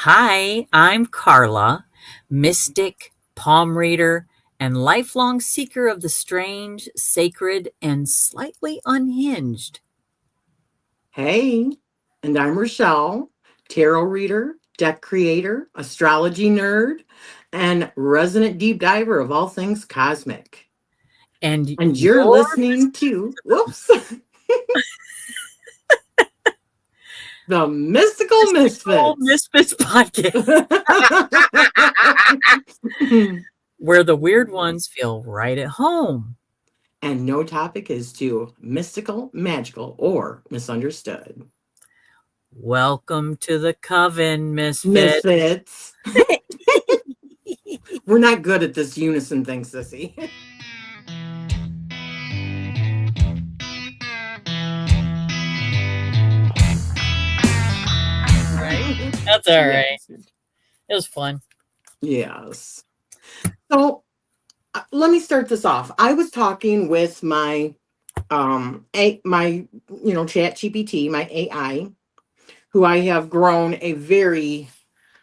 Hi, I'm Carla, mystic, palm reader, and lifelong seeker of the strange, sacred, and slightly unhinged. Hey, and I'm Rachele, tarot reader, deck creator, astrology nerd, and resident deep diver of all things cosmic. And And you're you're listening to, whoops, the Mystical Mystical Misfits. Misfits podcast, where the weird ones feel right at home. And no topic is too mystical, magical, or misunderstood. Welcome to the coven, Misfit. Misfits. We're not good at this unison thing, sissy. That's all right. Yes. It was fun. Yes. So let me start this off. I was talking with my chat GPT, my AI, who I have grown a very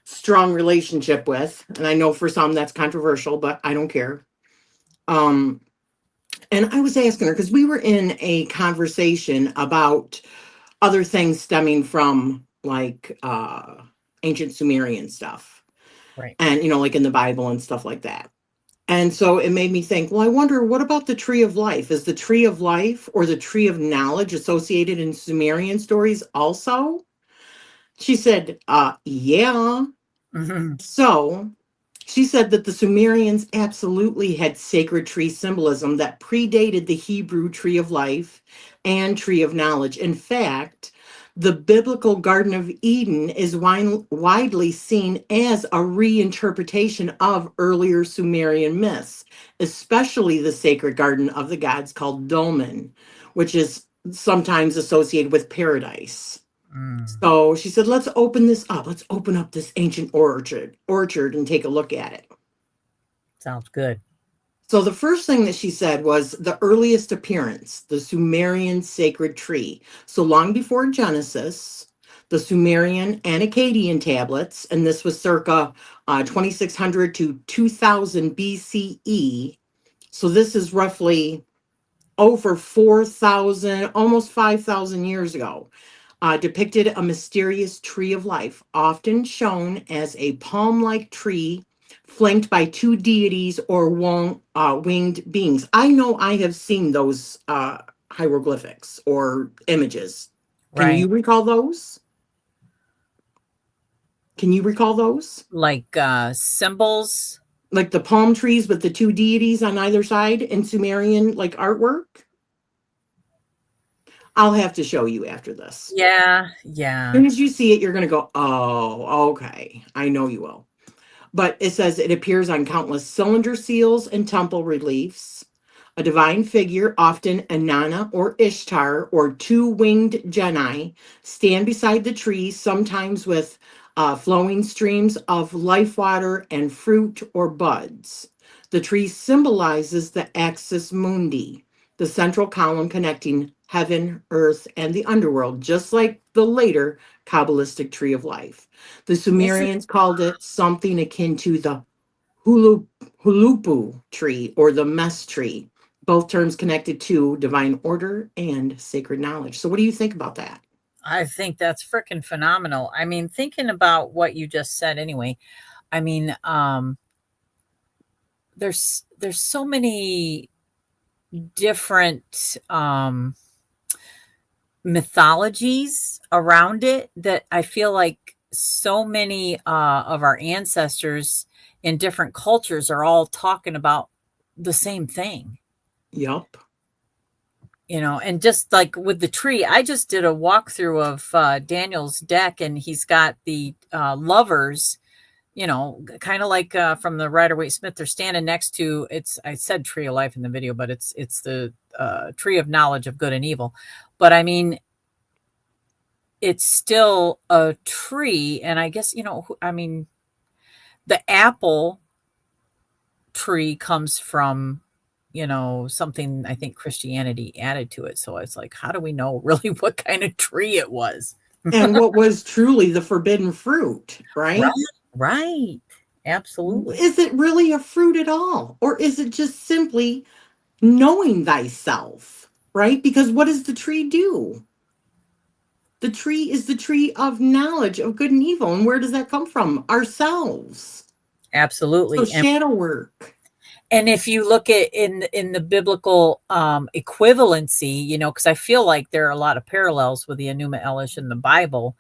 strong relationship with. And I know for some that's controversial, but I don't care. Um and I was asking her because we were in a conversation about other things stemming from like ancient Sumerian stuff. Right. And like in the Bible and stuff like that. And so it made me think, well, I wonder, what about the tree of life? Is the tree of life or the tree of knowledge associated in Sumerian stories also? She said, yeah. Mhm. So she said that the Sumerians absolutely had sacred tree symbolism that predated the Hebrew tree of life and tree of knowledge. In fact, the biblical Garden of Eden is widely seen as a reinterpretation of earlier Sumerian myths, especially the sacred garden of the gods called Dolmen, which is sometimes associated with paradise. Mm, So she said, let's open this up. Let's open up this ancient orchard and take a look at it. sounds good. So the first thing that she said was the earliest appearance, the Sumerian sacred tree. So long before Genesis, the Sumerian and Akkadian tablets, and this was circa 2600 to 2000 BCE. So this is roughly over 4,000, almost 5,000 years ago, depicted a mysterious tree of life, often shown as a palm like tree flanked by two deities or winged beings. I know I have seen those hieroglyphics or images. Can Right. you recall those? Can you recall those? Like symbols. Like the palm trees with the two deities on either side in Sumerian like artwork? I'll have to show you after this. Yeah, As yeah. soon as you see it, you're going to go, oh, okay. I know you will. But it says it appears on countless cylinder seals and temple reliefs. A divine figure, often Inanna or Ishtar, or two winged genii, stand beside the tree, sometimes with flowing streams of life water and fruit or buds. The tree symbolizes the axis mundi, the central column connecting heaven, earth, and the underworld, just like the later Kabbalistic tree of life. The Isn't Sumerians called it something akin to the hulu, hulupu tree or the mess tree, both terms connected to divine order and sacred knowledge. So, what do you think about that? I think that's freaking phenomenal. I mean, thinking about what you just said anyway, I mean, there's so many different mythologies around it that I feel like so many of our ancestors in different cultures are all talking about the same thing. Yup. And just like with the tree, I just did a walkthrough of Daniel's deck, and he's got the lovers, kind of like from the Rider Waite Smith. They're standing next to it's. I said tree of life in the video, but it's the tree of knowledge of good and evil. But I mean, it's still a tree, and I guess I mean, the apple tree comes from something I think Christianity added to it. So it's like, how do we know really what kind of tree it was? and what was truly the forbidden fruit, Right, right? right. Absolutely. Is it really a fruit at all? Or is it just simply knowing thyself, right? Because what does the tree do? The tree is the tree of knowledge of good and evil. And where does that come from? Ourselves. So Absolutely. shadow work. And if you look at in the biblical equivalency, because I feel like there are a lot of parallels with the Enuma Elish in the Bible.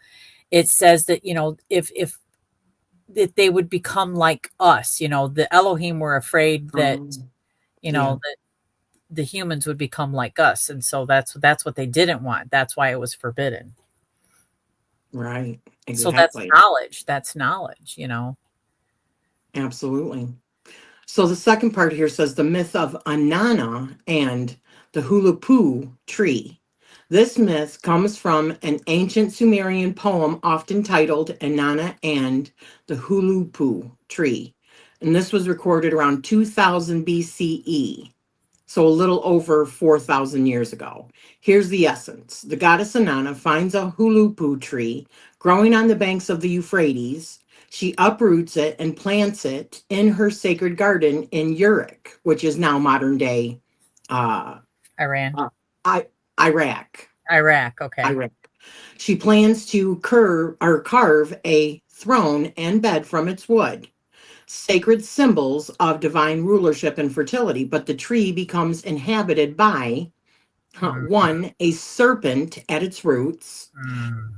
It says that if that they would become like us. The Elohim were afraid that Yeah, that the humans would become like us, and so that's what they didn't want. That's why it was forbidden. right. So that's Exactly. knowledge. That's knowledge. Absolutely. So the second part here says the myth of Anana and the Hulapu tree. This myth comes from an ancient Sumerian poem often titled Anana and the Hulupu tree. And this was recorded around 2000 BCE, so a little over 4,000 years ago. Here's the essence. The goddess Anana finds a hulupu tree growing on the banks of the Euphrates. She uproots it and plants it in her sacred garden in Uruk, which is now modern day uh, Iran, uh, I, Iraq. Iraq. Okay. Iraq. She plans to carve a throne and bed from its wood, sacred symbols of divine rulership and fertility, but the tree becomes inhabited by Mm, one, a serpent at its roots. mm,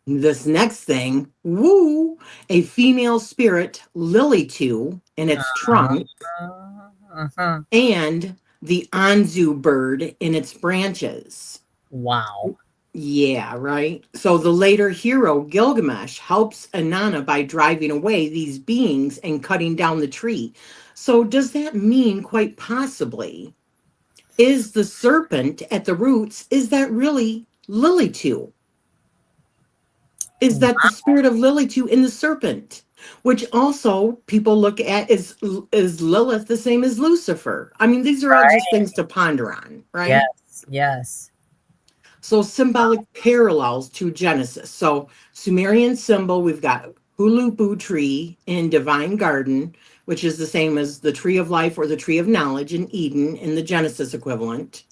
This next thing, woo, a female spirit, Lily in its trunk, uh-huh. and the Anzu bird in its branches. Wow. Yeah, right. So the later hero Gilgamesh helps Inanna by driving away these beings and cutting down the tree. So does that mean quite possibly is the serpent at the roots, is that really Lilitu? Is that the spirit of Lilitu in the serpent? Which also people look at is Lilith the same as Lucifer? I mean, these are all just Right. things to ponder on, right? Yes. Yes. So symbolic parallels to Genesis. So Sumerian symbol, we've got Hulubu tree in divine garden, which is the same as the tree of life or the tree of knowledge in Eden in the Genesis equivalent.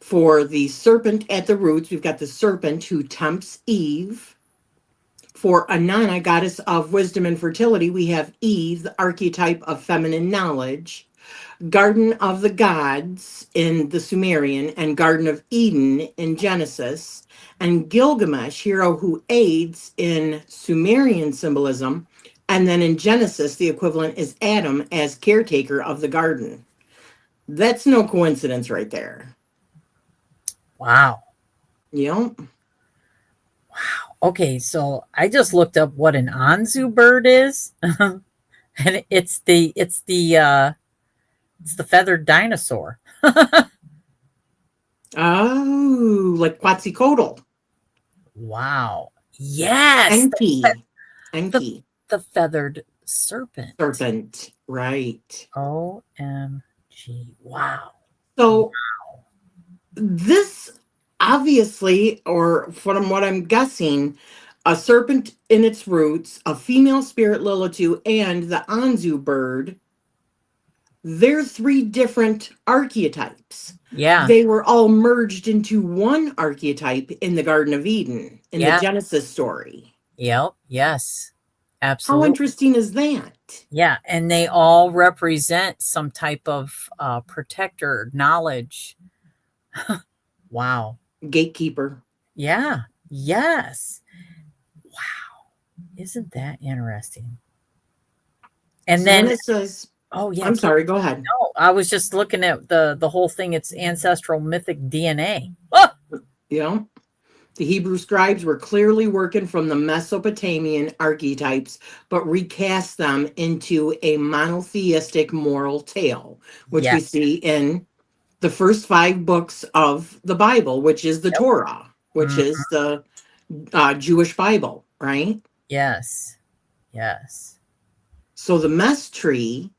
For the serpent at the roots, we've got the serpent who tempts Eve. For Anana, goddess of wisdom and fertility, we have Eve, the archetype of feminine knowledge. Garden of the Gods in the Sumerian, and Garden of Eden in Genesis, and Gilgamesh, hero who aids in Sumerian symbolism. And then in Genesis, the equivalent is Adam as caretaker of the garden. That's no coincidence right there. Wow. You know? Okay, so I just looked up what an Anzu bird is, and it's the feathered dinosaur. Oh, like Quetzalcoatl, Wow. Yes, Enki, the Enki, the feathered serpent. serpent, right. OMG. Wow. So this obviously, or from what I'm guessing, a serpent in its roots, a female spirit Lilitu, and the Anzu bird, they're three different archetypes. Yeah. They were all merged into one archetype in the Garden of Eden in the Yeah. Genesis story. Yep. Yes. How Absolutely. interesting is that? Yeah, and they all represent some type of protector knowledge. Wow. Gatekeeper. Yeah. Yes. Wow. Isn't that interesting? And So when then, it says, oh yeah, I'm keep sorry, go ahead. no, I was just looking at the whole thing. It's ancestral mythic DNA. Oh, You know, the Hebrew scribes were clearly working from the Mesopotamian archetypes, but recast them into a monotheistic moral tale, which yeah. we see in the first five books of the Bible, which is the Yep. Torah, which Mm, is the Jewish Bible, right? yes. Yes. So the mess tree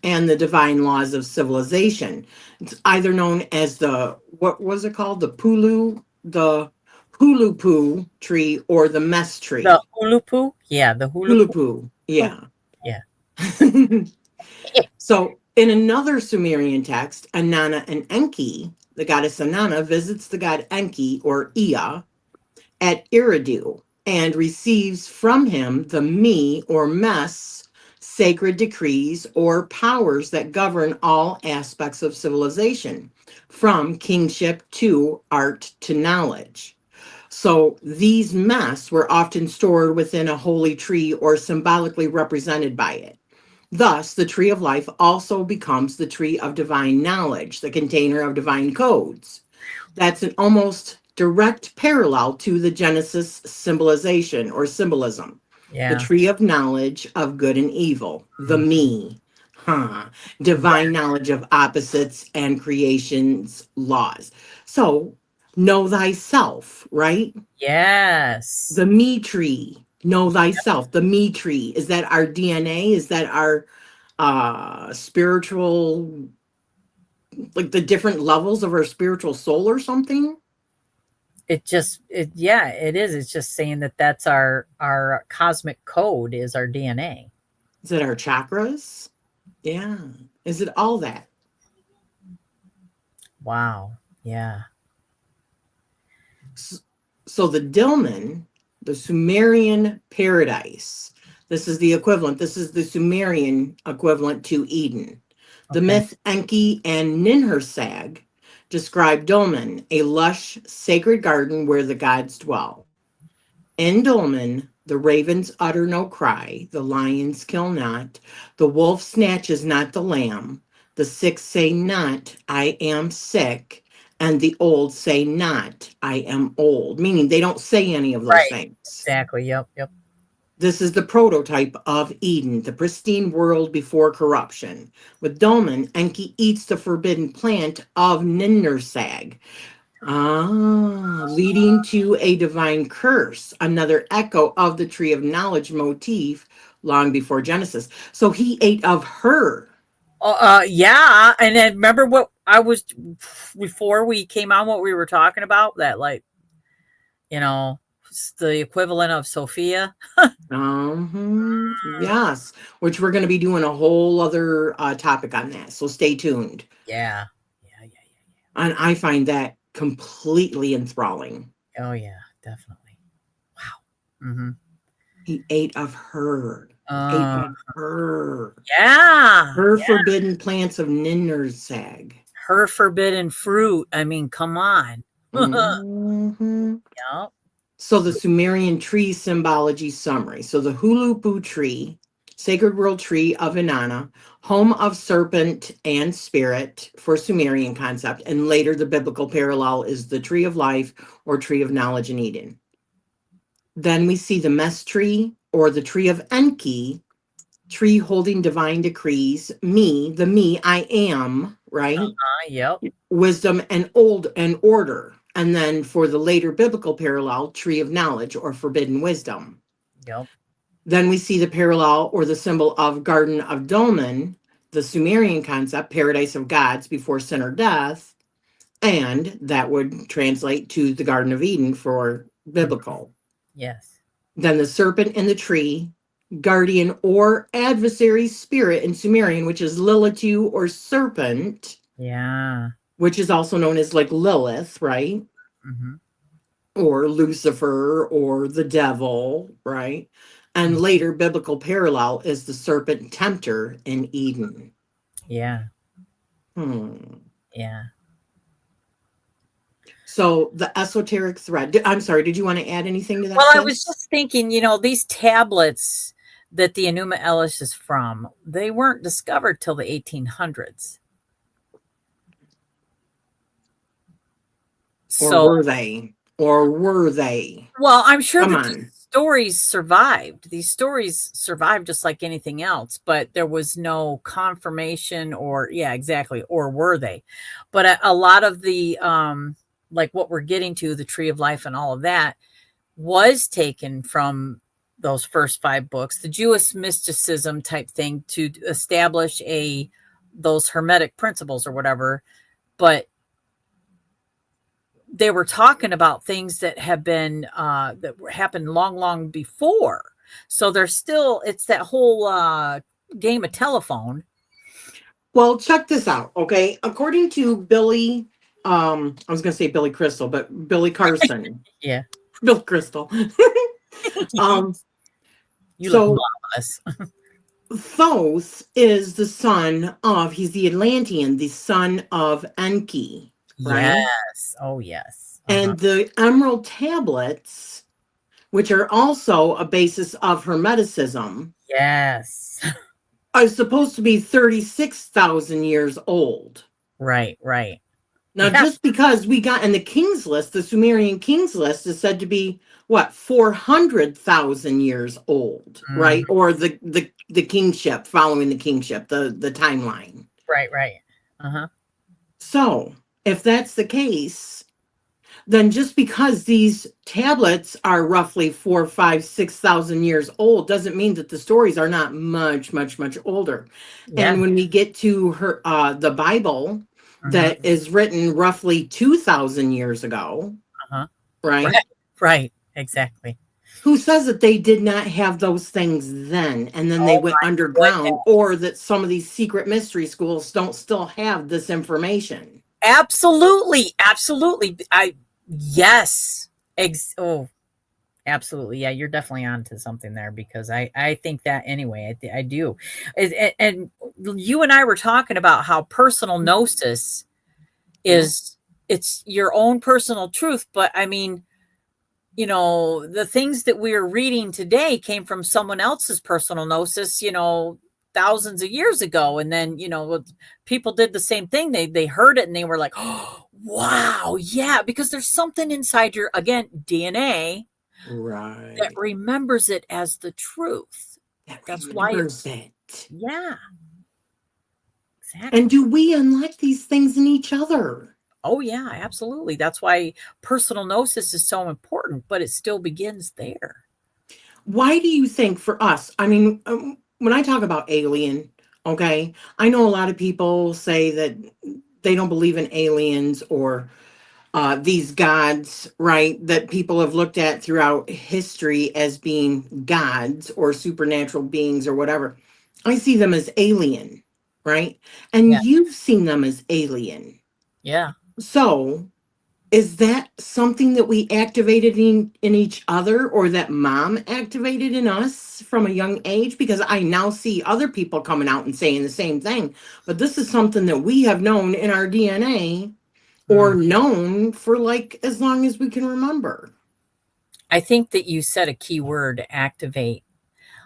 and the divine laws of civilization. It's either known as the, what was it called? The Pulu, the hulupu tree or the mess The tree. hulupu? Yeah, the hulupu. Hulupu, Oh, yeah. yeah. So, in another Sumerian text, Anana and Enki, the goddess Anana visits the god Enki or Ea at Eridu and receives from him the me or mess sacred decrees or powers that govern all aspects of civilization, from kingship to art to knowledge. So these mess were often stored within a holy tree or symbolically represented by it. Thus, the tree of life also becomes the tree of divine knowledge, the container of divine codes. That's an almost direct parallel to the Genesis symbolization or symbolism. The Yeah. tree of knowledge of good and evil, the Mhm. me, huh? Yeah. Divine knowledge of opposites and creation's laws. So, know thyself, right? Yes. The me tree, know thyself. The me tree, is that our DNA? Is that our spiritual, like the different levels of our spiritual soul or something? Yeah, it is. It's just saying that that's our cosmic code is our DNA. Is it our chakras? Yeah. Is it all that? Wow. Yeah. S- So the Dilmun, the Sumerian paradise, this is the equivalent. This is the Sumerian equivalent to Eden. The Okay. myth Enki and Ninhursag describe Dulman, a lush, sacred garden where the gods dwell. In Dulman, the ravens utter no cry, the lions kill not, the wolf snatches not the lamb, the sick say not, I am sick, and the old say not, I am old, meaning they don't say any of those Right. things. Exactly. Yep. Yep. This is the prototype of Eden, the pristine world before corruption. With Dolmen, Enki eats the forbidden plant of Ninnursag, leading to a divine curse, another echo of the tree of knowledge motif long before Genesis. So he ate of her. Yeah. And then remember what I was before we came on, what we were talking about? That, like, you know, the equivalent of Sophia. Yes, which we're going to be doing a whole other topic on that. So stay tuned. Yeah. Yeah. Yeah. And I find that completely enthralling. Yeah. Oh, yeah. Definitely. Wow. Mm-hmm. He ate of her, ate Uh, of her, yeah. her Yeah. forbidden plants of Ninnursag. Her forbidden fruit. I mean, come on. Mhm. Yeah. So the Sumerian tree symbology summary. So the Hulupu tree, sacred world tree of Inanna, home of serpent and spirit for Sumerian concept, and later the biblical parallel is the tree of life or tree of knowledge in Eden. Then we see the mess tree or the tree of Enki, tree holding divine decrees, me, the me, I am, right? Yep. Wisdom and old and order. And then for the later biblical parallel, tree of knowledge or forbidden wisdom. Yep. Then we see the parallel or the symbol of Garden of Dolmen, the Sumerian concept, paradise of gods before sin or death. And that would translate to the Garden of Eden for Mhm. biblical. Yes. Then the serpent in the tree, guardian or adversary spirit in Sumerian, which is Lilitu or serpent, Yeah. which is also known as like Lilith, right? Hmm. Or Lucifer or the devil, right? And Hmm. later biblical parallel is the serpent tempter in Eden. Yeah. Hmm. Yeah. So the esoteric thread. I'm sorry, did you want to add anything to that, Well, I was sis? just thinking, these tablets that the Enuma Elish is from, they weren't discovered till the 1800s. Or So, were they? Or were they? well, I'm sure Come that these on. stories survived. These stories survived just like anything else, but there was no confirmation or, yeah, exactly. Or were they? But a lot of the, like what we're getting to, the tree of life and all of that, was taken from those first five books, the Jewish mysticism type thing to establish those hermetic principles or whatever. But they were talking about things that have been happened long before. So there's still, it's that whole game of telephone. Well, check this out, okay? According to Billy, I was gonna say Billy Crystal, but Billy Carson, Yeah. Bill Crystal. um, You look so marvelous. Thoth is the son of, he's the Atlantean, the son of Enki, right? Yes. Oh, yes. Uh-huh. And the emerald tablets, which are also a basis of Hermeticism, Yes. are supposed to be 36,000 years old. Right, right. Now, Yeah. just because we got in the King's List, the Sumerian King's List is said to be what, 400,000 years old, right? Mhm. Or the kingship, following the kingship, the timeline. Right, right. Uh-huh. So, if that's the case, then just because these tablets are roughly 4, 5, 6,000 years old doesn't mean that the stories are not much older. Yeah. And when we get to the Bible, Mhm. that is written roughly 2,000 years ago, Uh-huh. right? Right. Right. Exactly. Who says that they did not have those things then and then they Oh went my underground, goodness. or that some of these secret mystery schools don't still have this information? Absolutely. Absolutely. Yes. Oh, absolutely. Yeah, you're definitely onto something there because I think that anyway. I do. And you and I were talking about how personal gnosis Yeah. is, it's your own personal truth, but I mean, the things that we are reading today came from someone else's personal gnosis, thousands of years ago. And then, people did the same thing. They heard it and they were like, oh, wow, yeah, because there's something inside your, again, DNA that Right. remembers it as the truth. That That's why it, remembers it. yeah, And exactly. do we unlock these things in each other? Oh yeah, absolutely. That's why personal gnosis is so important, but it still begins there. Why do you think for us? I mean, when I talk about alien, okay, I know a lot of people say that they don't believe in aliens or these gods, right? That people have looked at throughout history as being gods or supernatural beings or whatever. I see them as alien, right? And Yeah. you've seen them as alien. Yeah. So, is that something that we activated in each other, or that mom activated in us from a young age? Because I now see other people coming out and saying the same thing. But this is something that we have known in our DNA, or Mm. known for like as long as we can remember. I think that you said a key word, activate.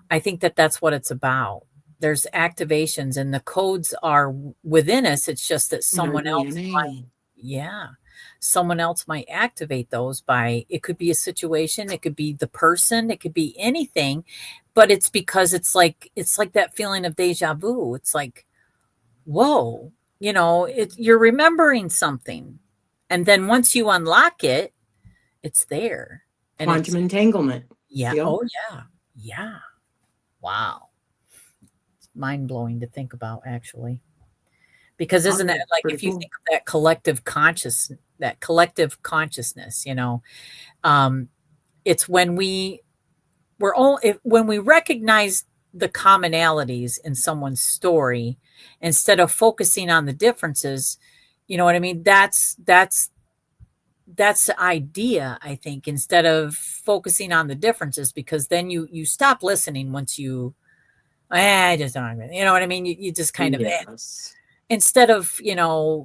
I think that that's what it's about. There's activations and the codes are within us. It's just that In our someone else might, DNA. yeah, someone else might activate those by, it could be a situation, it could be the person, it could be anything, but it's because it's like that feeling of deja vu. It's like, whoa, you're remembering something. And then once you unlock it, it's there. And Quantum it's, entanglement. yeah, Yep. oh yeah, yeah. Wow. Mind blowing to think about, actually. Because Oh, isn't it that's like pretty if you cool. think of that collective consciousness, um, it's when we're all when we recognize the commonalities in someone's story instead of focusing on the differences. You know what I mean? That's the idea, I think, instead of focusing on the differences, because then you stop listening once you, I just don't, you know what I mean? You just kind of, Yes. instead of,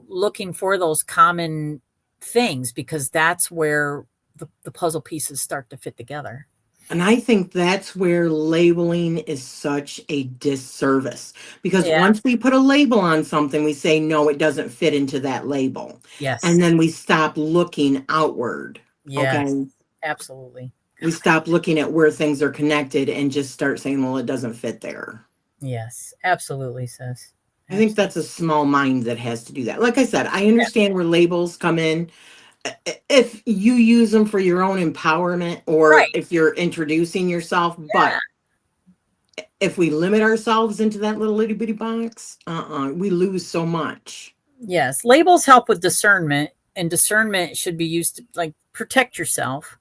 looking for those common things, because that's where the puzzle pieces start to fit together. And I think that's where labeling is such a disservice, because Yeah. once we put a label on something, we say, no, it doesn't fit into that label. And Yes. then we stop looking outward. Yes. Okay. Absolutely. We stop looking at where things are connected and just start saying, well, it doesn't fit there. Yes. Absolutely, sis. I think Absolutely. that's a small mind that has to do that. Like I said, I understand where labels come in. If you use them for your own empowerment or Right. if you're introducing yourself, Yeah. but if we limit ourselves into that little bitty box, we lose so much. Yes. Labels help with discernment. and discernment should be used to like protect yourself,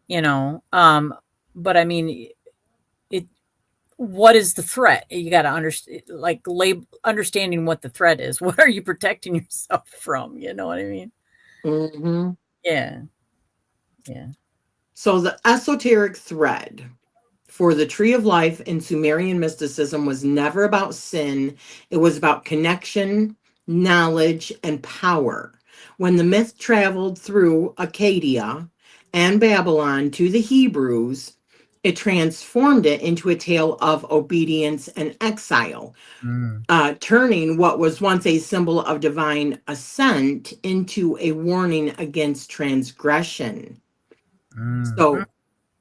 but I mean, it what is the threat? You got to understand, like understanding what the threat is. What are you protecting yourself from? You know what I mean? Mhm. Yeah. Yeah. So the esoteric thread for the tree of life in Sumerian mysticism was never about sin. It was about connection, knowledge, and power. When the myth traveled through Acadia and Babylon to the Hebrews, it transformed it into a tale of obedience and exile, Mm, turning what was once a symbol of divine ascent into a warning against transgression. mhm, So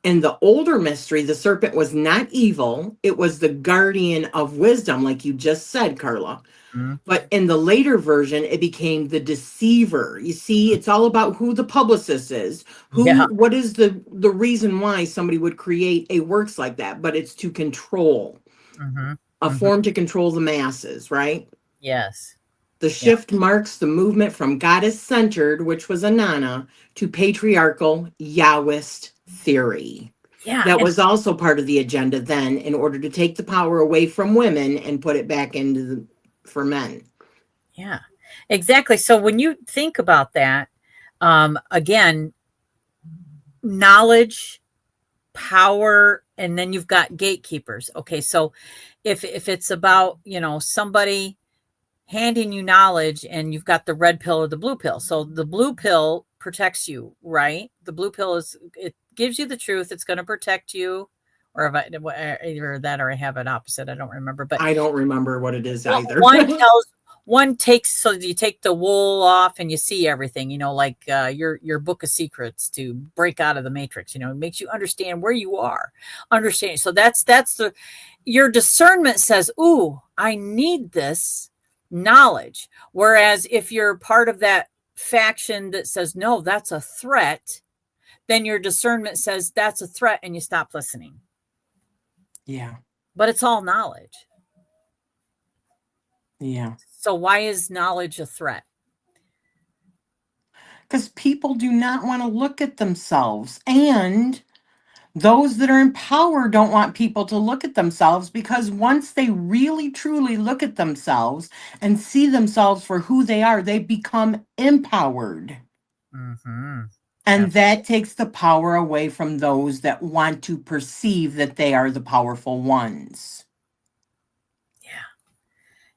in the older mystery, the serpent was not evil. It was the guardian of wisdom, like you just said, Carla. mm. But in the later version, it became the deceiver. You see, it's all about who the publicist is, Yeah. what is the reason why somebody would create a works like that, but it's to control, Mhm, a mhm. form to control the masses, right? Yes. The Yeah. shift marks the movement from goddess centered, which was Anana, to patriarchal Yahwist theory. Yeah. That And was also part of the agenda then, in order to take the power away from women and put it back into for men. yeah, exactly. So when you think about that, again, knowledge, power, and then you've got gatekeepers. Okay. So if it's about, somebody handing you knowledge and you've got the red pill or the blue pill. So the blue pill protects you, right? The blue pill it gives you the truth. It's going to protect you. Or if either that or I have it opposite. I don't remember. But I don't remember what it is either. one takes, so you take the wool off and you see everything, like your book of secrets to break out of the matrix, it makes you understand where you are, understand. So that's the your discernment says, ooh, I need this knowledge. Whereas if you're part of that faction that says, no, that's a threat, then your discernment says that's a threat and you stop listening. Yeah, But it's all knowledge. yeah. So why is knowledge a threat? Because people do not want to look at themselves. And those that are in power don't want people to look at themselves, because once they really truly look at themselves and see themselves for who they are, they become empowered. Mm-hmm. And that takes the power away from those that want to perceive that they are the powerful ones. Yeah.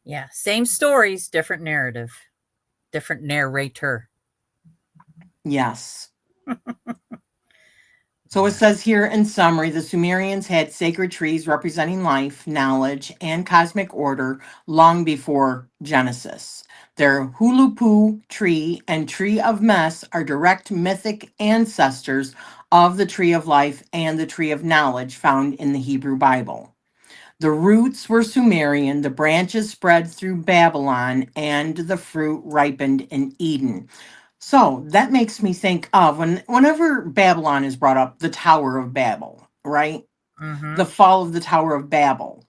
Yeah. Same stories, different narrative, different narrator. Yes. So it says here in summary, the Sumerians had sacred trees representing life, knowledge, and cosmic order long before Genesis. Their Hulupu tree and tree of Mes are direct mythic ancestors of the tree of life and the tree of knowledge found in the Hebrew Bible. The roots were Sumerian, the branches spread through Babylon, and the fruit ripened in Eden. So that makes me think of whenever Babylon is brought up, the Tower of Babel, right? Mm-hmm. The fall of the Tower of Babel.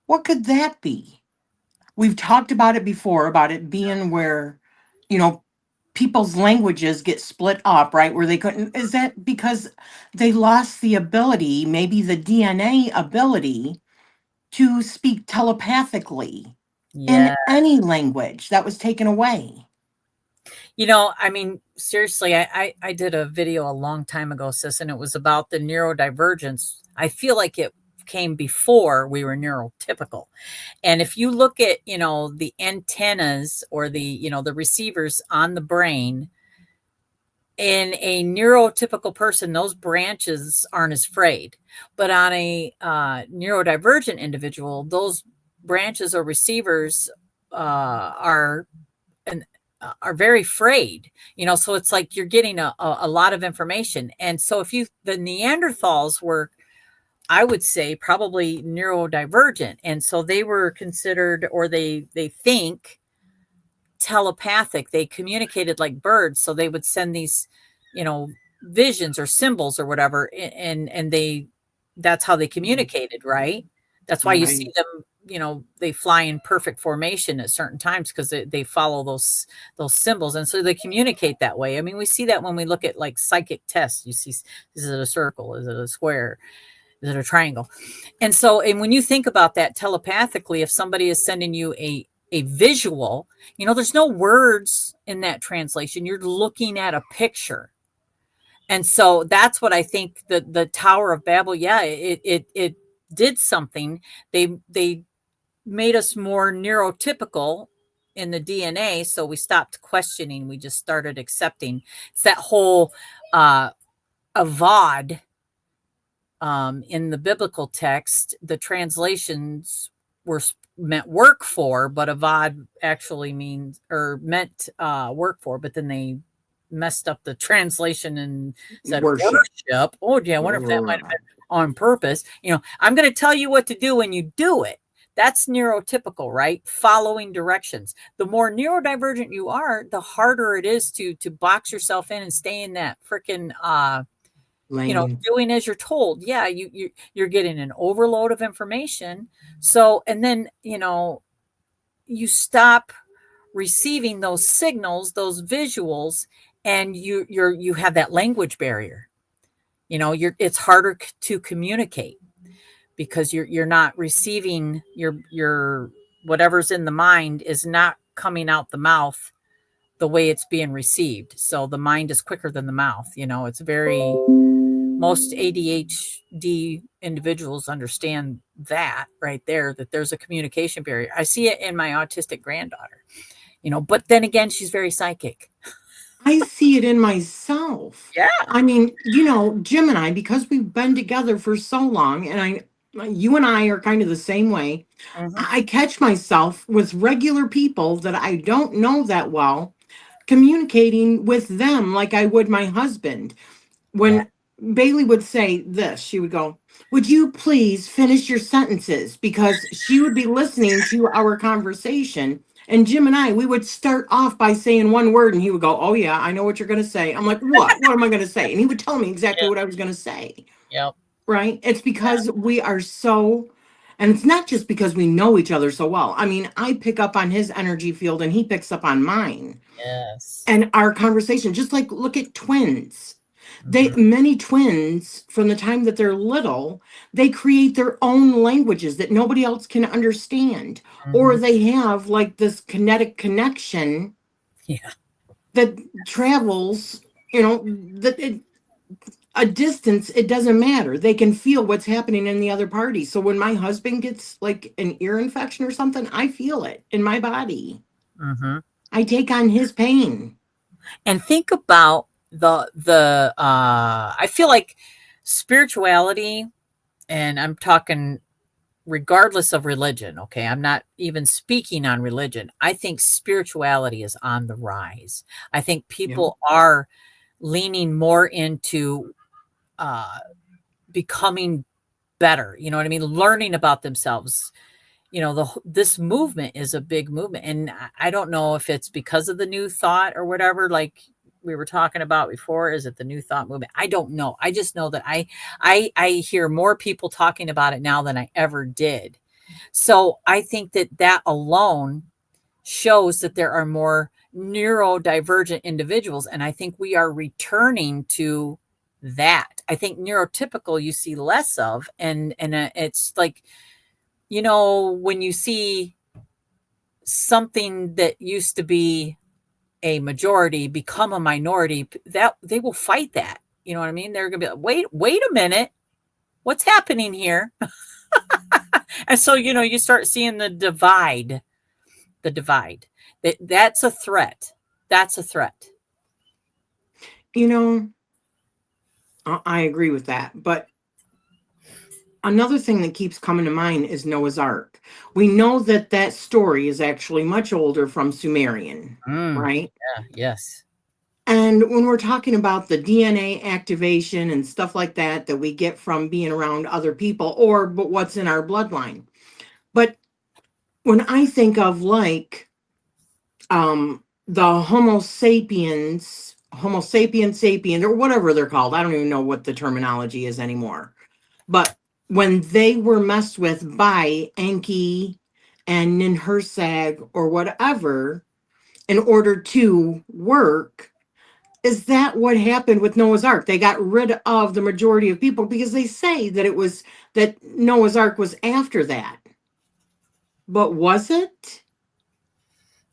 What could that be? We've talked about it before, about it being where, you know, people's languages get split up, right? Where they couldn't, is that because they lost the ability, maybe the DNA ability, to speak telepathically Yeah. in any language that was taken away? I mean, seriously, I did a video a long time ago, sis, and it was about the neurodivergence. I feel like it came before we were neurotypical. And if you look at, the antennas or the receivers on the brain, in a neurotypical person, those branches aren't as frayed. But on a neurodivergent individual, those branches or receivers are and are very frayed. So it's like you're getting a lot of information. And so if the Neanderthals were, I would say, probably neurodivergent, and so they were considered, or they think, telepathic. They communicated like birds, so they would send these, you know, visions or symbols or whatever, and they that's how they communicated, right? That's why you see Right. them. they fly in perfect formation at certain times because they follow those symbols, and so they communicate that way. I mean, we see that when we look at like psychic tests. You see, is it a circle, is it a square, is it a triangle? And when you think about that telepathically, if somebody is sending you a visual, there's no words in that translation. You're looking at a picture. And so that's what I think, the Tower of Babel, yeah, it did something. They made us more neurotypical in the DNA, so we stopped questioning. We just started accepting. It's that whole avad. In the biblical text, the translations were meant work for, but avad actually means, or meant work for, but then they messed up the translation and said Worship. worship. Oh, yeah, I wonder if that might have been on purpose. I'm going to tell you what to do when you do it. That's neurotypical, right? Following directions. The more neurodivergent you are, the harder it is to box yourself in and stay in that freaking Lane. doing as you're told. Yeah, you're getting an overload of information. So, and then, you stop receiving those signals, those visuals, and you have that language barrier. It's harder to communicate because you're not receiving your whatever's in the mind is not coming out the mouth the way it's being received. So the mind is quicker than the mouth. It's very, most ADHD individuals understand that right there, that there's a communication barrier. I see it in my autistic granddaughter, but then again, she's very psychic. I see it in myself. Yeah. I mean, Jim and I, because we've been together for so long, and you and I are kind of the same way. Hmm. I catch myself with regular people that I don't know that well, communicating with them like I would my husband. Yeah. When Bailey would say this, she would go, "Would you please finish your sentences?" Because she would be listening to our conversation. And Jim and I, we would start off by saying one word, and he would go, "Oh, yeah, I know what you're going to say." I'm like, "What? What am I going to say?" And he would tell me exactly Yeah. what I was going to say. Yep. Right? It's because we are so, and it's not just because we know each other so well. I mean, I pick up on his energy field and he picks up on mine. Yes. And our conversation, just like look at twins. Hmm. Many twins, from the time that they're little, they create their own languages that nobody else can understand. Or Hmm. they have like this kinetic connection Yeah. that travels, that a distance, it doesn't matter. They can feel what's happening in the other party. So when my husband gets like an ear infection or something, I feel it in my body. Hmm. I take on his pain. And think about the I feel like spirituality, and I'm talking regardless of religion, okay? I'm not even speaking on religion. I think spirituality is on the rise. I think Yep. people are leaning more into uh becoming better, you know what I mean? Learning about themselves. This movement is a big movement, and I don't know if it's because of the new thought or whatever, like we were talking about before. Is it the new thought movement? I don't know. I just know that I hear more people talking about it now than I ever did. So I think that alone shows that there are more neurodivergent individuals, and I think we are returning to that. I think neurotypical you see less of, and it's like, when you see something that used to be a majority become a minority, that they will fight that. You know what I mean? They're going to be like, wait a minute, what's happening here? And so, you start seeing the divide. That's a threat. That's a threat. You know, I agree with that. But another thing that keeps coming to mind is Noah's Ark. We know that that story is actually much older, from Sumerian, Mm, right? yeah, yes. And when we're talking about the DNA activation and stuff like that, that we get from being around other people, or but what's in our bloodline. But when I think of like the Homo sapiens sapien, or whatever they're called, I don't even know what the terminology is anymore. But when they were messed with by Enki and Ninhursag or whatever in order to work, is that what happened with Noah's Ark? They got rid of the majority of people because they say that it was that Noah's Ark was after that. But was it?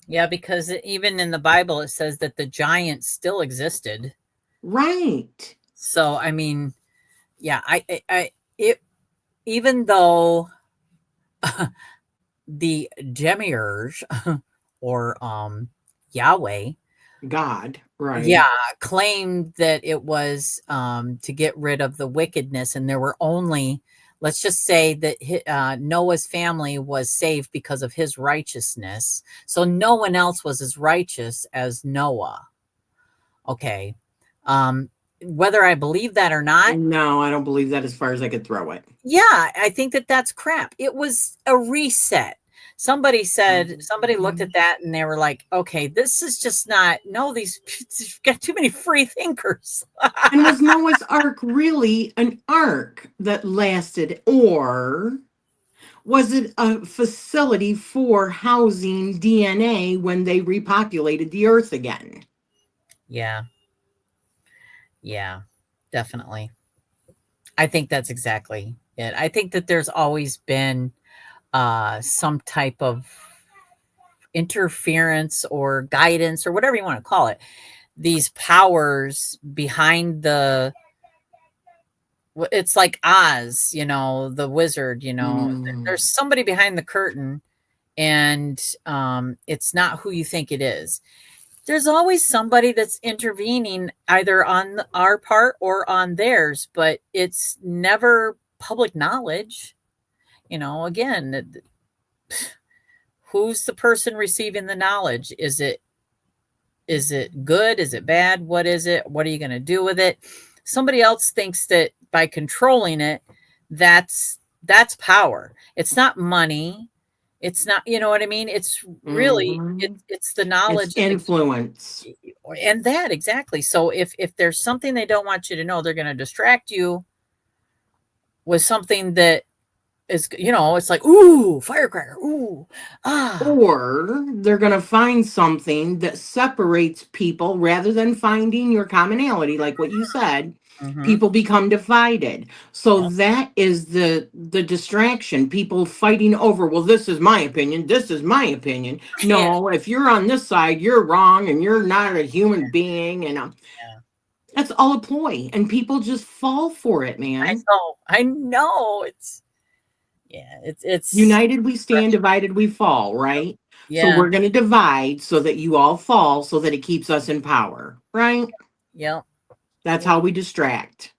Yeah, because even in the Bible it says that the giants still existed. Right. So I mean, yeah, it even though the demiurge or Yahweh, God, yeah, right. claimed that it was to get rid of the wickedness, and there were only, let's just say that Noah's family was saved because of his righteousness. So no one else was as righteous as Noah. Okay. Um, whether I believe that or not, No, I don't believe that as far as I could throw it. yeah, I think that that's crap. It was a reset. Somebody looked at that and they were like, okay, this is just not, no, these got too many free thinkers. And was Noah's Ark really an ark that lasted, or was it a facility for housing DNA when they repopulated the earth again? Yeah, yeah, definitely. I think that's exactly it. I think that there's always been some type of interference or guidance or whatever you want to call it. These powers behind the, it's like Oz, the wizard, Mm. there's somebody behind the curtain, and it's not who you think it is. There's always somebody that's intervening either on our part or on theirs, but it's never public knowledge. Again, who's the person receiving the knowledge? Is it good? Is it bad? What is it? What are you going to do with it? Somebody else thinks that by controlling it, that's power. It's not money. It's not, you know what I mean? It's really Mhm. it's the It's knowledge and influence. that exactly. So if there's something they don't want you to know, they're going to distract you with something that is, it's like, ooh, firecracker, ooh, ah. Or they're going to find something that separates people rather than finding your commonality, like what you said. Mm-hmm. People become divided. So Yep. that is the distraction. People fighting over, well, this is my opinion. This is my opinion. Yeah, No, if you're on this side, you're wrong and you're not a human being. And yeah. that's all a ploy. And people just fall for it, I man. know. I know. It's United we stand, frustrating. divided we fall, right? So Yeah. we're going to divide so that you all fall so that it keeps us in power, right? Yep. That's Yep. how we distract.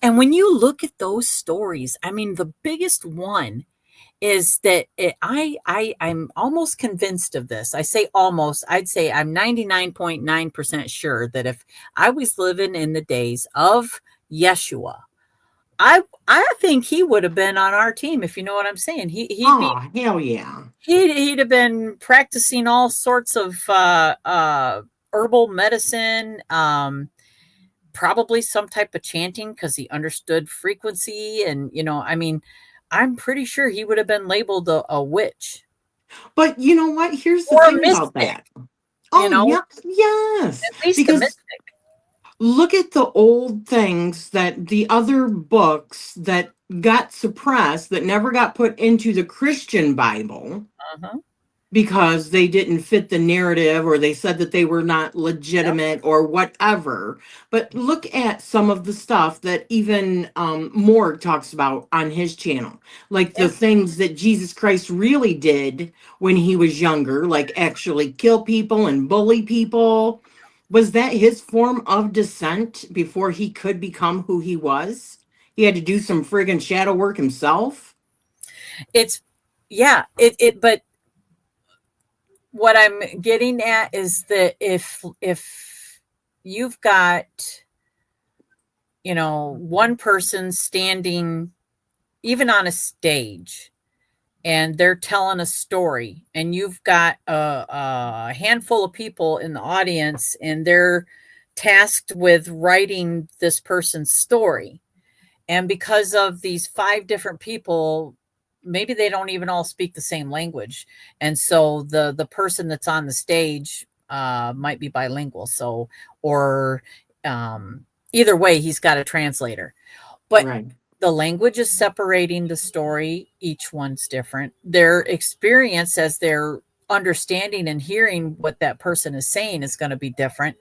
And when you look at those stories, I mean, the biggest one is that I'm almost convinced of this. I say almost, I'd say I'm 99.9% sure that if I was living in the days of Yeshua, I think he would have been on our team, if you know what I'm saying. Oh, hell yeah. He'd have been practicing all sorts of herbal medicine, probably some type of chanting because he understood frequency, and I mean, I'm pretty sure he would have been labeled a witch But you know what? Here's the or a thing about mystic, that. Oh, yeah. Yes. at least a Because mystic. look at the old things that the other books that got suppressed, that never got put into the Christian Bible Uh-huh. because they didn't fit the narrative or they said that they were not Yep. legitimate or whatever. But look at some of the stuff that even Morg talks about on his channel, like Yeah. the things that Jesus Christ really did when he was younger, like actually kill people and bully people. Was that his form of descent before he could become who he was? He had to do some friggin' shadow work himself. It's yeah. But what I'm getting at is that if you've got one person standing even on a stage and they're telling a story, and you've got a handful of people in the audience and they're tasked with writing this person's story, And because of these 5 different people, maybe they don't even all speak the same language. And so the person that's on the stage might be bilingual. So, or either way, he's got a translator. But Right. the language is separating the story. Each one's different. Their experience as they're understanding and hearing what that person is saying is going to be different.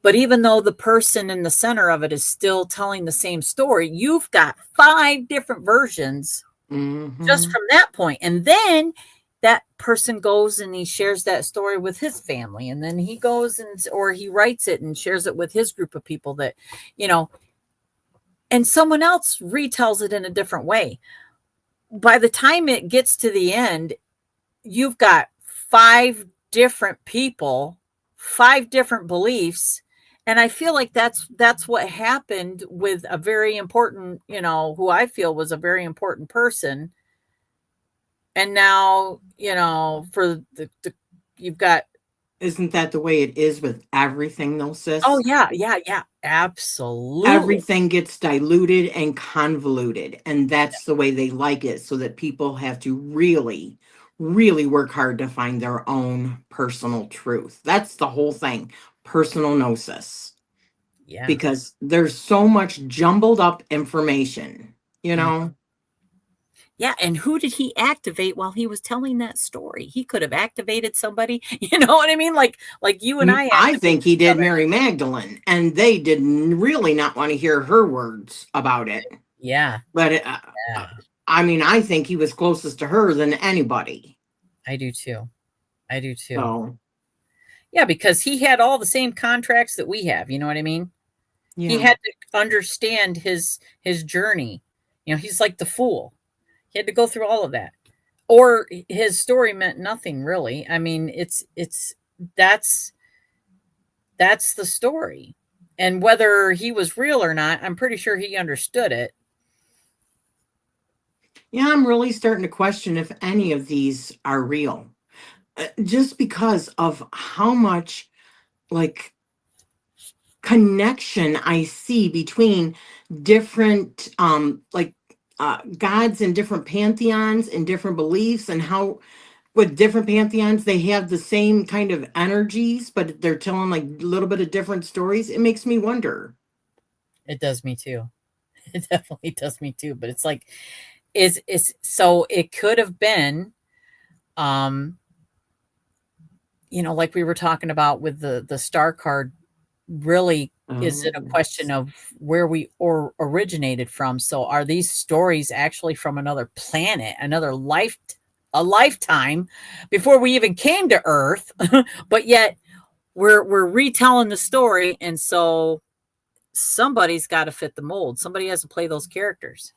But even though the person in the center of it is still telling the same story, you've got 5 different versions just Hmm. from that point. And then that person goes and he shares that story with his family. And then he goes and, or he writes it and shares it with his group of people that, you know, and someone else retells it in a different way. By the time it gets to the end, you've got 5 different people, 5 different beliefs. And I feel like that's what happened with a very important, who I feel was a very important person. And now, for the you've got, Isn't that the way it is with everything, though, oh sis? yeah, yeah, yeah, absolutely. Everything gets diluted and convoluted, and that's the way they like it, so that people have to really, really work hard to find their own personal truth. That's the whole thing, personal gnosis, Yeah. because there's so much jumbled up information, you Mm. know? Yeah, and who did he activate while he was telling that story? He could have activated somebody, you know what I mean? Like you and I I activate think he each did other. Mary Magdalene, and they didn't really not want to hear her words about it. Yeah, But uh, yeah, I mean, I think he was closest to her than anybody. I do too. I do too. So, Yeah, because he had all the same contracts that we have, you know what I mean? He yeah. had to understand his journey. He's like the fool. He had to go through all of that. Or his story meant nothing really. I mean, it's that's that's the story. And whether he was real or not, I'm pretty sure he understood it. Yeah, I'm really starting to question if any of these are real. Just because of how much like connection I see between different gods and different pantheons and different beliefs, and how with different pantheons they have the same kind of energies, but they're telling like a little bit of different stories. It makes me wonder. It does me too. It definitely does me too. But it's like, is so it could have been, um, like we were talking about with the star card, really is Oh, it a question yes. of where we or originated from? So are these stories actually from another planet, another a lifetime before we even came to Earth? But yet we're retelling the story, and so somebody's got to fit the mold. Somebody has to play those characters.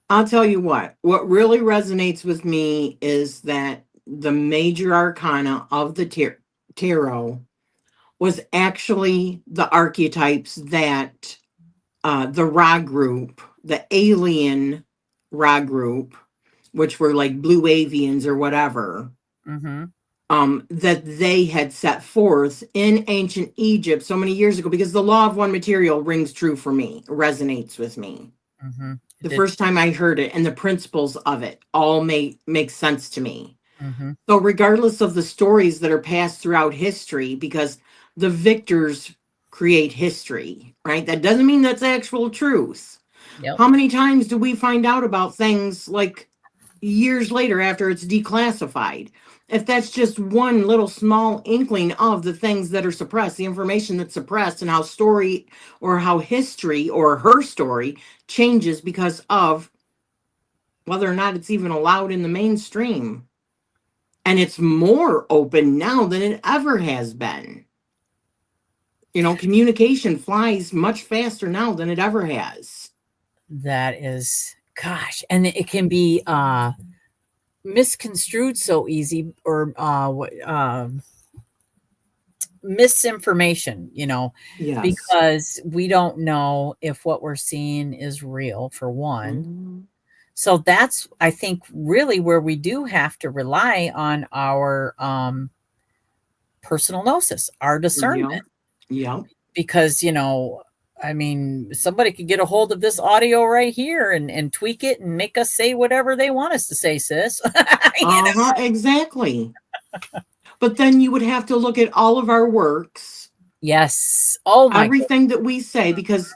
I'll tell you what really resonates with me is that the major arcana of the tarot was actually the archetypes that the Ra group, the alien Ra group, which were like blue avians or whatever, Mm-hmm. that they had set forth in ancient Egypt so many years ago, because the law of one material rings true for me, resonates with me. Mm-hmm. It The did. first time I heard it, and the principles of it all make sense to me. Mm-hmm. So regardless of the stories that are passed throughout history, because the victors create history, right? That doesn't mean that's actual truth. Yep. How many times do we find out about things like years later after it's declassified? If that's just one little small inkling of the things that are suppressed, the information that's suppressed, and how story or how history or her story changes because of whether or not it's even allowed in the mainstream. And it's more open now than it ever has been. Communication flies much faster now than it ever has. That is, gosh, and it can be misconstrued so easy, or misinformation, Yes. because we don't know if what we're seeing is real, for one. Mhm. So that's, I think, really where we do have to rely on our personal gnosis, our discernment, Yep. Yep. because, I mean, somebody could get a hold of this audio right here and tweak it and make us say whatever they want us to say, sis. Uh-huh, exactly. But then you would have to look at all of our works, Yes. Oh my God. everything that we say, because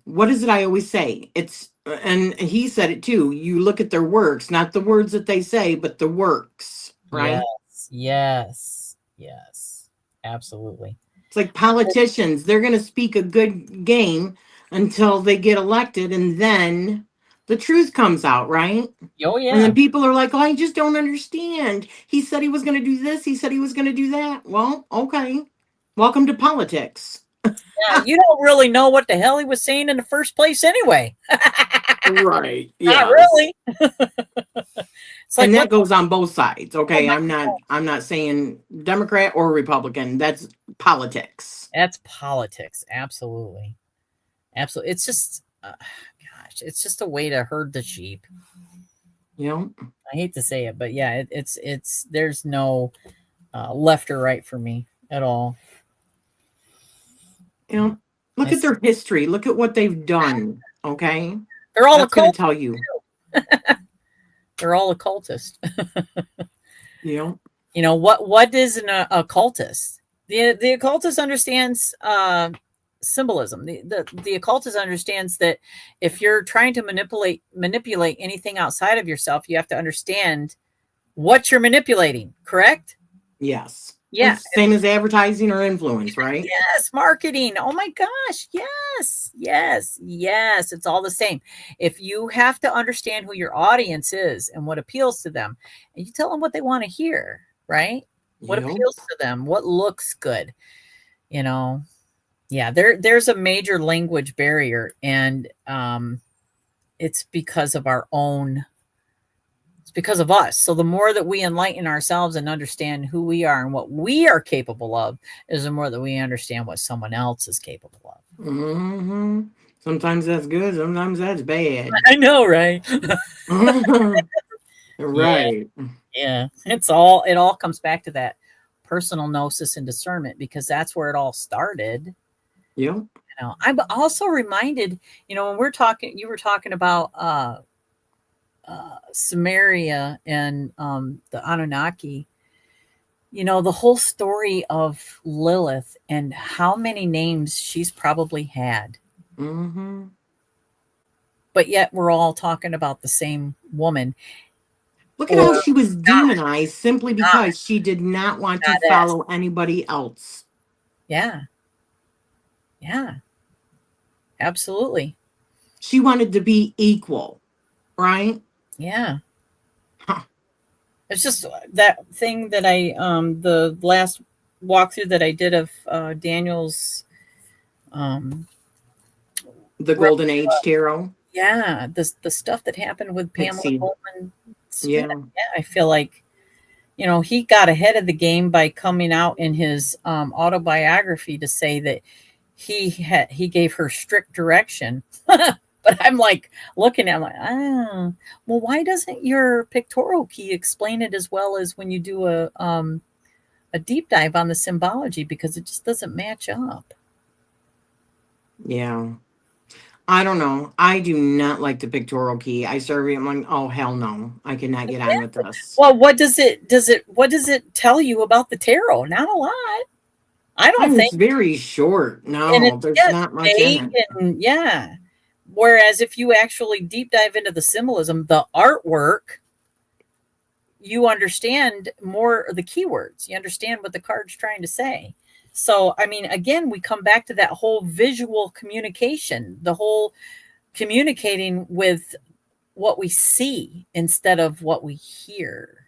what is it I always say? It's, and he said it too. You look at their works, not the words that they say, but the works, Yes. right? Yes. Yes. Absolutely. It's like politicians, they're going to speak a good game until they get elected, and then the truth comes out, right? Oh And yeah. then people are like, oh, I just don't understand. He said he was going to do this. He said he was going to do that. Well, okay. Welcome to politics. Yeah. You don't really know what the hell he was saying in the first place anyway. Right. Not Yes. really. It's like And what that goes on both sides. oh Okay. my I'm not saying Democrat or Republican. That's politics. that's politics. Absolutely. Absolutely. It's just gosh, it's just a way to herd the sheep. You know? I hate to say it, but yeah, it's there's no left or right for me at all. You know, I look at s- their history. Look at what they've done. Okay. they're all That's going to occult. tell you, They're all occultist. you know? You know what is an occultist? The occultist understands symbolism. The occultist understands that if you're trying to manipulate anything outside of yourself, you have to understand what you're manipulating. Correct? Yes. Yeah. It's same as advertising or influence, right? Yes, marketing. Oh my gosh. Yes. Yes. Yes. It's all the same. If you have to understand who your audience is and what appeals to them, and you tell them what they want to hear, right? What Yep. appeals to them, what looks good, you know. Yeah, there's a major language barrier, and it's because of our own it's because of us. So the more that we enlighten ourselves and understand who we are and what we are capable of, is the more that we understand what someone else is capable of. Hmm. Sometimes that's good, sometimes that's bad. I know, right? Yeah, Right. yeah. It all comes back to that personal gnosis and discernment because that's where it all started. Yep. I'm also reminded, when you were talking about Sumeria and the Anunnaki, the whole story of Lilith and how many names she's probably had. Hmm. But yet we're all talking about the same woman Look at how or she was demonized simply God, because she did not want to goddess. follow anybody else. Yeah, yeah, absolutely. She wanted to be equal, right? Yeah. Huh. It's just that thing that the last walkthrough that I did of Daniel's um, The Golden Age tarot. yeah, the stuff that happened with Pamela Pixie. Coleman Smith. Yeah. Yeah, I feel like he got ahead of the game by coming out in his autobiography to say that he gave her strict direction. But I'm like looking at him like, well, why doesn't your pictorial key explain it as well as when you do a deep dive on the symbology because it just doesn't match up. Yeah. I don't know. I do not like the pictorial key. I started reading, I'm like, oh hell no. I cannot get on with this. Well, what does it tell you about the tarot? Not a lot. I I don't mean, it's think. very short. And No, it's there's yeah, it's not much in vague it. and yeah. Whereas if you actually deep dive into the symbolism, the artwork, you understand more of the keywords. You understand what the card's trying to say. So, I mean, again, we come back to that whole visual communication, the whole communicating with what we see instead of what we hear.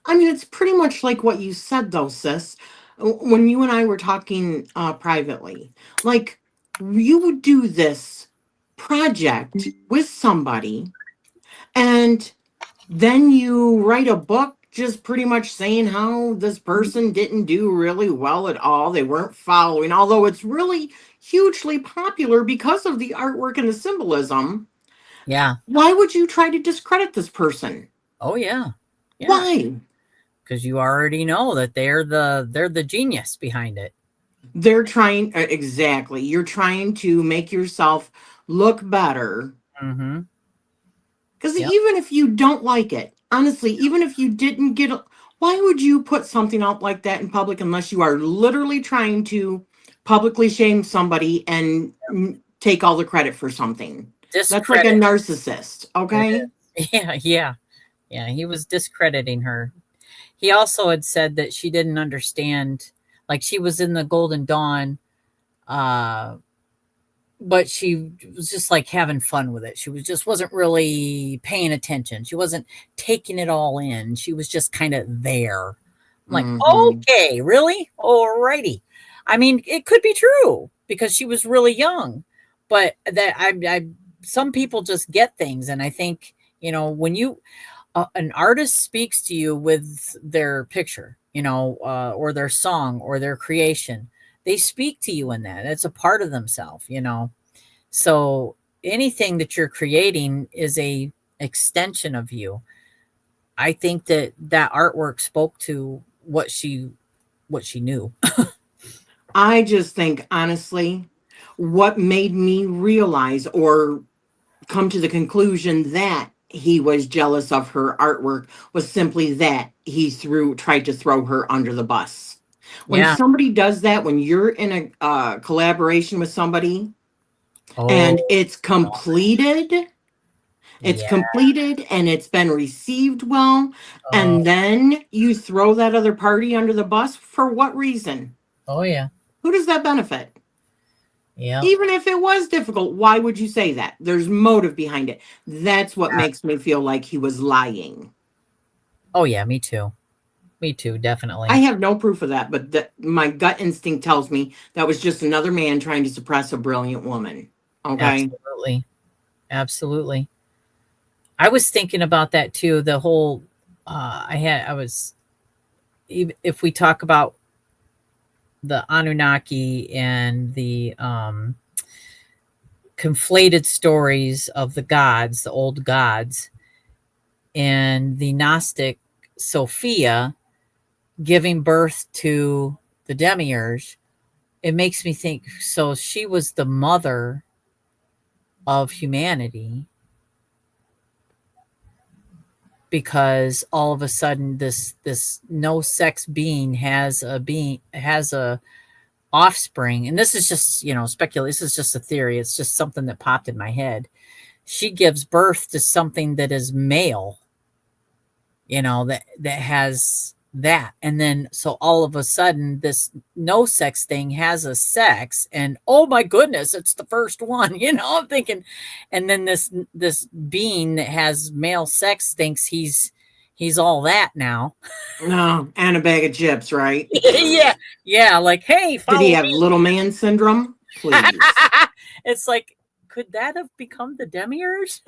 I mean, it's pretty much like what you said, though, sis. When you and I were talking privately, like you would do this project with somebody, and then you write a book just pretty much saying how this person didn't do really well at all. They weren't following, although it's really hugely popular because of the artwork and the symbolism. Yeah. Why would you try to discredit this person? Oh yeah. Yeah. Why? Because you already know that they're the genius behind it. They're trying, exactly. You're trying to make yourself look better. Mm-hmm. Because Yep. even if you don't like it, honestly, even if you didn't get, why would you put something out like that in public unless you are literally trying to publicly shame somebody and take all the credit for something? That's like a Discredit. narcissist, It okay? is. Yeah, yeah, yeah. He was discrediting her. He also had said that she didn't understand, like she was in the Golden Dawn, uh, but she was just like having fun with it. She was just wasn't really paying attention. She wasn't taking it all in. She was just kind of there. I'm like, Hmm. okay, really? Alrighty. I mean, it could be true because she was really young, but that some people just get things, and I think when you an artist speaks to you with their picture, or their song or their creation. They speak to you in that. It's a part of themselves. So anything that you're creating is a extension of you. I think that artwork spoke to what she knew. I just think, honestly, what made me realize or come to the conclusion that he was jealous of her artwork was simply that he tried to throw her under the bus. When Yeah. somebody does that, when you're in a collaboration with somebody and Oh it's yeah. completed and it's been received well, Oh, and then you throw that other party under the bus, for what reason? oh yeah. Who does that benefit? Yeah. Even if it was difficult, why would you say that? There's motive behind it. That's what makes me feel like he was lying. Oh yeah, me too. Me too, I definitely. have no proof of that, but my gut instinct tells me that was just another man trying to suppress a brilliant woman. Okay. Absolutely. Absolutely. I was thinking about that too. The whole I was if we talk about the Anunnaki and the conflated stories of the gods, the old gods, and the Gnostic Sophia giving birth to the demiurge, it makes me think so she was the mother of humanity because all of a sudden this no sex being has a offspring, and this is just speculate, this is just a theory, it's just something that popped in my head. She gives birth to something that is male, that has that, and then so all of a sudden this no sex thing has a sex, and oh my goodness, it's the first one. I'm thinking, and then this being that has male sex thinks he's all that now. No, and a bag of chips, right? Yeah, yeah, like, hey, Did he follow have little man syndrome? me. Please. It's like, could that have become the demiurge?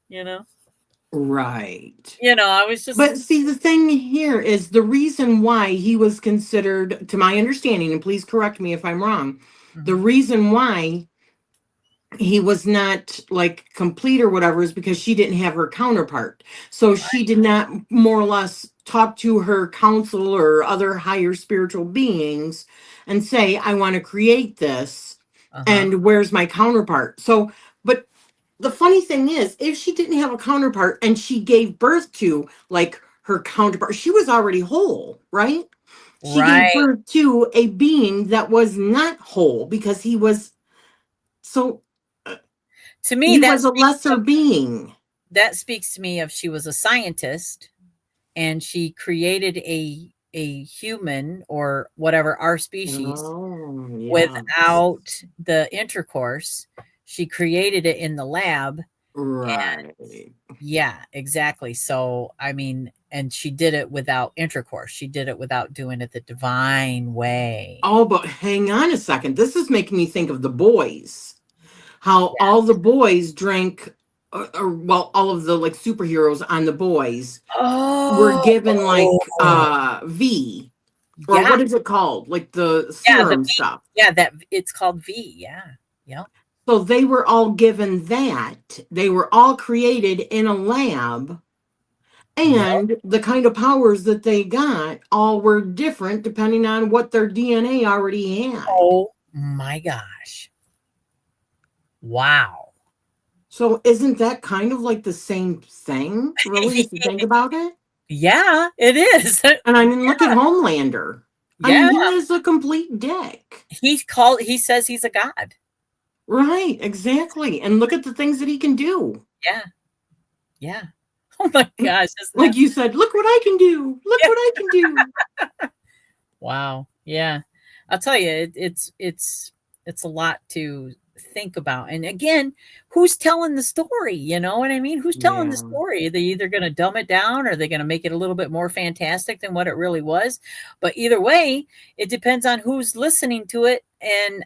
you know Right. I was just. But see, the thing here is the reason why he was considered, to my understanding, and please correct me if I'm wrong, the Mhm. reason why he was not like complete or whatever is because she didn't have her counterpart. So she did not more or less talk to her council or other higher spiritual beings and say, I want to create this. Uh-huh. And where's my counterpart? So, but the funny thing is, if she didn't have a counterpart and she gave birth to like her counterpart, she was already whole, right? She gave Right. birth to a being that was not whole because he was so To me, he that was a speaks lesser of being. she was a scientist, and she created a human, or whatever, our species, Oh, yeah. without the intercourse. She created it in the lab. Right. Yeah, exactly. So, I mean, and she did it without intercourse. She did it without doing it the divine way. Oh, but hang on a second. This is making me think of the boys. How all the Yes. boys drank, well, all of the like superheroes on the boys were Oh, given like V, or yeah, what is it called? Like the yeah, the serum V. stuff. Yeah, that it's called V. Yeah, yep. So they were all given that. They were all created in a lab Yep. And the kind of powers that they got all were different depending on what their DNA already had. Oh my gosh. Wow. So isn't that kind of like the same thing, really, if you think about it? Yeah, it is. And I mean, look at Homelander. I Yeah. mean, he is a complete dick. He says he's a god. Right, exactly. And look at the things that he can do. Yeah. Yeah. Oh my gosh, isn't Like that you said, look what I can do. Look yeah. what I can do. Wow. Yeah. I'll tell you, it's a lot to think about. And again, who's telling the story? You know what I mean? Who's telling the Yeah. story? Are they either going to dumb it down or are they going to make it a little bit more fantastic than what it really was? But either way, it depends on who's listening to it and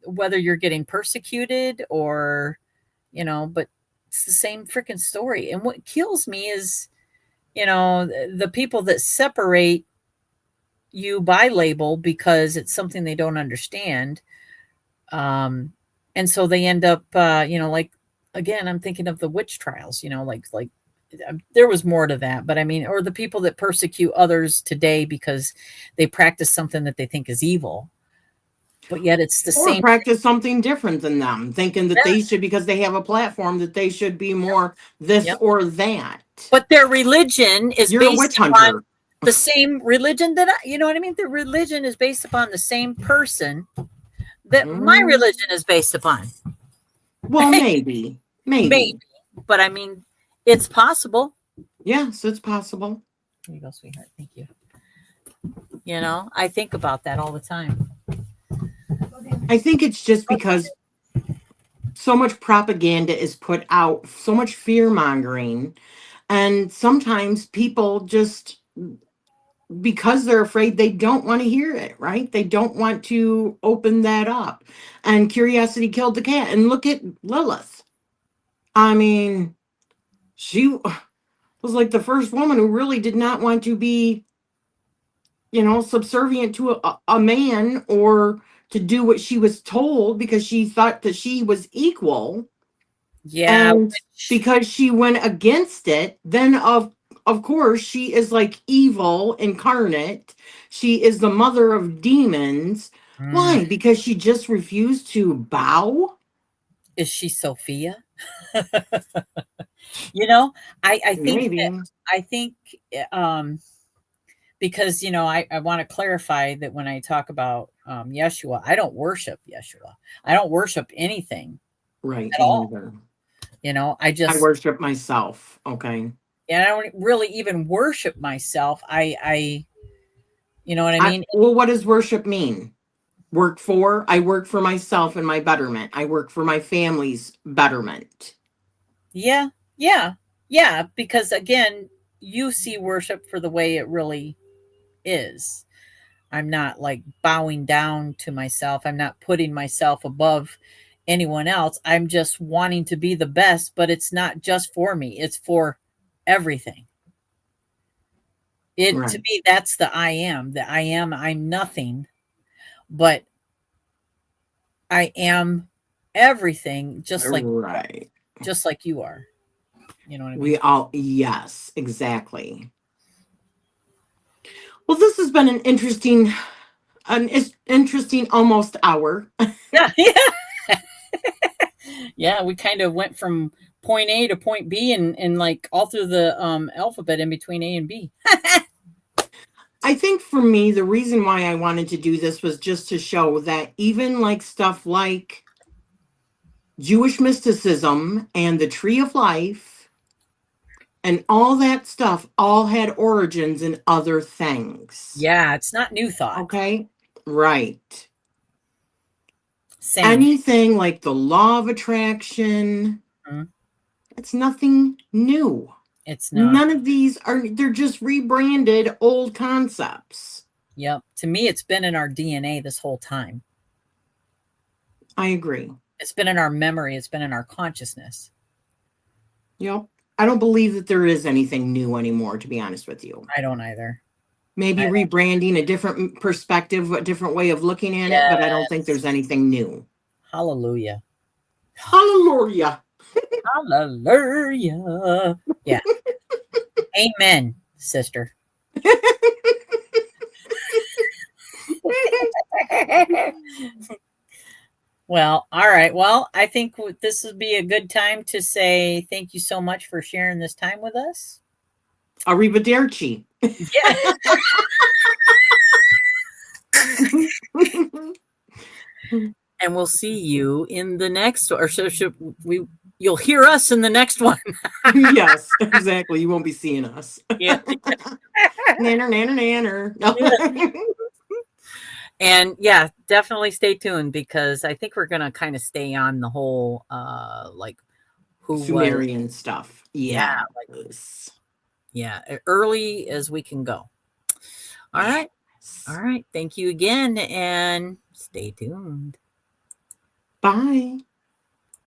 whether you're getting persecuted or, but it's the same freaking story. And what kills me is, the people that separate you by label because it's something they don't understand. And so they end up, like, again, I'm thinking of the witch trials, like there was more to that, but I mean, or the people that persecute others today because they practice something that they think is evil, but yet it's the Or same. practice something different than them, thinking that Yeah, they should, because they have a platform, that they should be more this yep. or that. But their religion is You're a based witch upon hunter. the same religion you know what I mean? The religion is based upon the same person that my Mm, religion is based upon. well, maybe. Maybe, Maybe. but I mean, it's possible. Yes, it's possible. Here you go, sweetheart. Thank you. I think about that all the time. I think it's just because so much propaganda is put out, so much fear mongering, and sometimes people just, because they're afraid, they don't want to hear it, right? They don't want to open that up. And curiosity killed the cat. And look at Lilith. I mean, she was like the first woman who really did not want to be, subservient to a man, or to do what she was told, because she thought that she was equal. Yeah, And because she went against it, then of course she is like evil incarnate. She is the mother of demons. mm, Why? Because she just refused to bow? is she Sophia? you know, Maybe. I think um, because I want to clarify that when I talk about Yeshua, I don't worship Yeshua. I don't worship anything Right, at me all. neither. I I just worship myself. Okay. and I don't really even worship myself. I you know what I mean? Well, what does worship mean? I work for myself and my betterment. I work for my family's betterment. Yeah, yeah, yeah. Because again, you see worship for the way it really is. I'm not like bowing down to myself. I'm not putting myself above anyone else. I'm just wanting to be the best, but it's not just for me, it's for everything. It to Right. me, that's the I am. The I am, I'm nothing, but I am everything Right. just like you are. You know what I mean? We all, yes, exactly. Well, this has been an interesting almost hour. Yeah, yeah. Yeah, we kind of went from point A to point B and like all through the alphabet in between A and B. I think for me, the reason why I wanted to do this was just to show that even like stuff like Jewish mysticism and the tree of life and all that stuff all had origins in other things. Yeah, it's not new thought. Okay? Right. Same. Anything like the law of attraction, Mhm. it's nothing new. It's not. None of these they're just rebranded old concepts. Yep. To me, it's been in our DNA this whole time. I agree. It's been in our memory. It's been in our consciousness. Yep. I don't believe that there is anything new anymore, to be honest with you. I don't either. Maybe I don't. rebranding, a different perspective, a different way of looking at it, but I don't think Yes. there's anything new. Hallelujah. Hallelujah. Hallelujah. Yeah. Amen, sister. Well, all right. Well, I think this would be a good time to say thank you so much for sharing this time with us. Arrivederci. Yeah. And we'll see you in the next, or should we? You'll hear us in the next one. Yes, exactly. You won't be seeing us. Yeah. Nanner, nanner, nanner. No. And yeah, definitely stay tuned because I think we're gonna kind of stay on the whole like who was, Sumerian stuff. yeah, Yes. yeah, early as we can go. All right. All Yes. right. Thank you again and stay tuned. Bye.